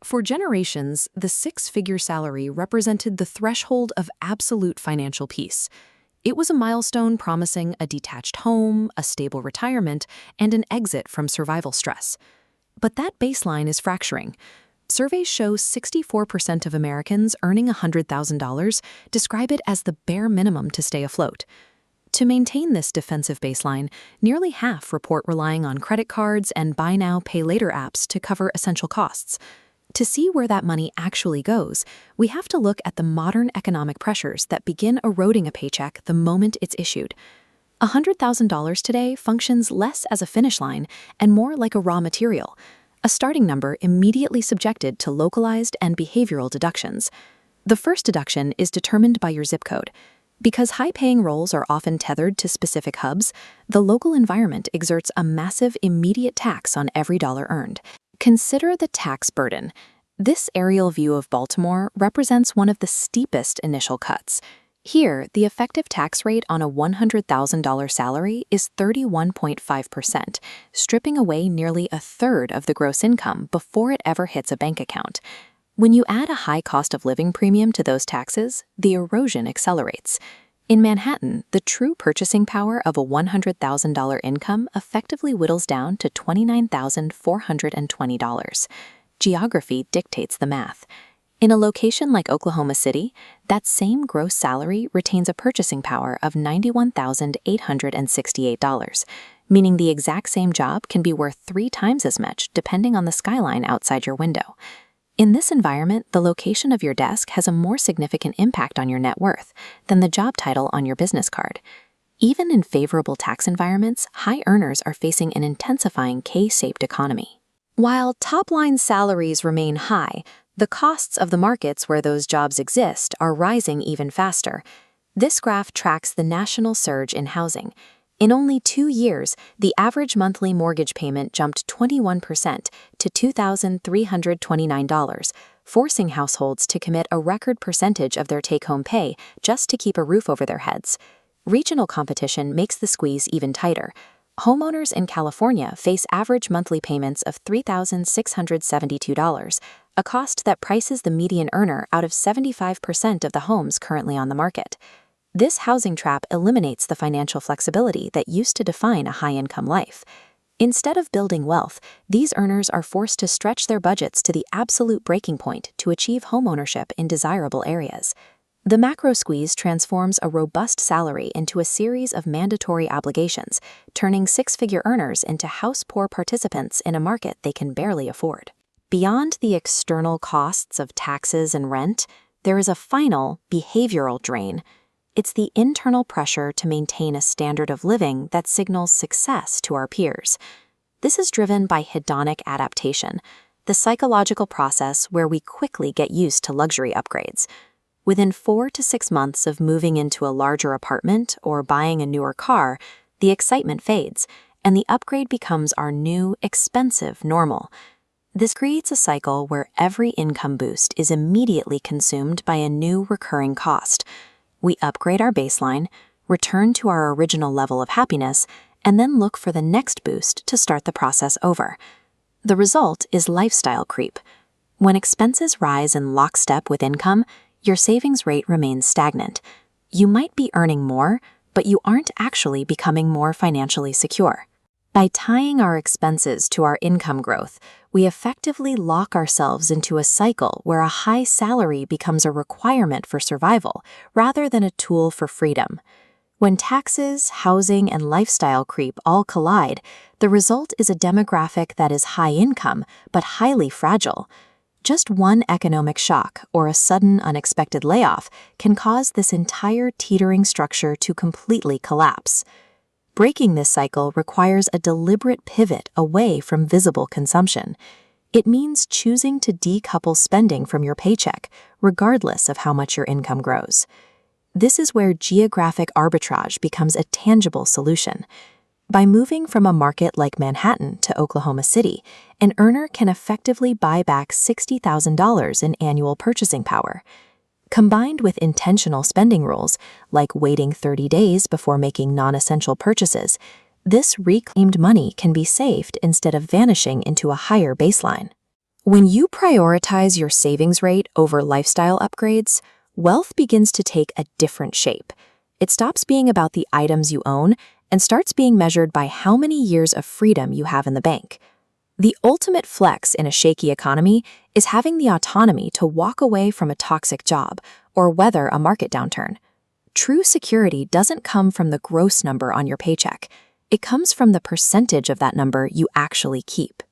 For generations, the six-figure salary represented the threshold of absolute financial peace. It was a milestone promising a detached home, a stable retirement, and an exit from survival stress. But that baseline is fracturing. Surveys show 64% of Americans earning $100,000 describe it as the bare minimum to stay afloat. To maintain this defensive baseline, nearly half report relying on credit cards and buy now, pay later apps to cover essential costs. To see where that money actually goes, we have to look at the modern economic pressures that begin eroding a paycheck the moment it's issued. $100,000 today functions less as a finish line and more like a raw material, a starting number immediately subjected to localized and behavioral deductions. The first deduction is determined by your zip code. Because high-paying roles are often tethered to specific hubs, the local environment exerts a massive immediate tax on every dollar earned. Consider the tax burden. This aerial view of Baltimore represents one of the steepest initial cuts. Here, the effective tax rate on a $100,000 salary is 31.5%, stripping away nearly a third of the gross income before it ever hits a bank account. When you add a high cost of living premium to those taxes, the erosion accelerates. In Manhattan, the true purchasing power of a $100,000 income effectively whittles down to $29,420. Geography dictates the math. In a location like Oklahoma City, that same gross salary retains a purchasing power of $91,868, meaning the exact same job can be worth 3 times as much depending on the skyline outside your window. In this environment, the location of your desk has a more significant impact on your net worth than the job title on your business card. Even in favorable tax environments, high earners are facing an intensifying K-shaped economy. While top-line salaries remain high, the costs of the markets where those jobs exist are rising even faster. This graph tracks the national surge in housing. In only 2 years, the average monthly mortgage payment jumped 21% to $2,329, forcing households to commit a record percentage of their take-home pay just to keep a roof over their heads. Regional competition makes the squeeze even tighter. Homeowners in California face average monthly payments of $3,672, a cost that prices the median earner out of 75% of the homes currently on the market. This housing trap eliminates the financial flexibility that used to define a high-income life. Instead of building wealth, these earners are forced to stretch their budgets to the absolute breaking point to achieve homeownership in desirable areas. The macro squeeze transforms a robust salary into a series of mandatory obligations, turning six-figure earners into house-poor participants in a market they can barely afford. Beyond the external costs of taxes and rent, there is a final, behavioral drain. It's the internal pressure to maintain a standard of living that signals success to our peers. This is driven by hedonic adaptation, the psychological process where we quickly get used to luxury upgrades. Within 4 to 6 months of moving into a larger apartment or buying a newer car, the excitement fades, and the upgrade becomes our new, expensive normal. This creates a cycle where every income boost is immediately consumed by a new recurring cost. We upgrade our baseline, return to our original level of happiness, and then look for the next boost to start the process over. The result is lifestyle creep. When expenses rise in lockstep with income, your savings rate remains stagnant. You might be earning more, but you aren't actually becoming more financially secure. By tying our expenses to our income growth, we effectively lock ourselves into a cycle where a high salary becomes a requirement for survival rather than a tool for freedom. When taxes, housing, and lifestyle creep all collide, the result is a demographic that is high income but highly fragile. Just one economic shock or a sudden unexpected layoff can cause this entire teetering structure to completely collapse. Breaking this cycle requires a deliberate pivot away from visible consumption. It means choosing to decouple spending from your paycheck, regardless of how much your income grows. This is where geographic arbitrage becomes a tangible solution. By moving from a market like Manhattan to Oklahoma City, an earner can effectively buy back $60,000 in annual purchasing power. Combined with intentional spending rules, like waiting 30 days before making non-essential purchases, this reclaimed money can be saved instead of vanishing into a higher baseline. When you prioritize your savings rate over lifestyle upgrades, wealth begins to take a different shape. It stops being about the items you own and starts being measured by how many years of freedom you have in the bank. The ultimate flex in a shaky economy is having the autonomy to walk away from a toxic job or weather a market downturn. True security doesn't come from the gross number on your paycheck. It comes from the percentage of that number you actually keep.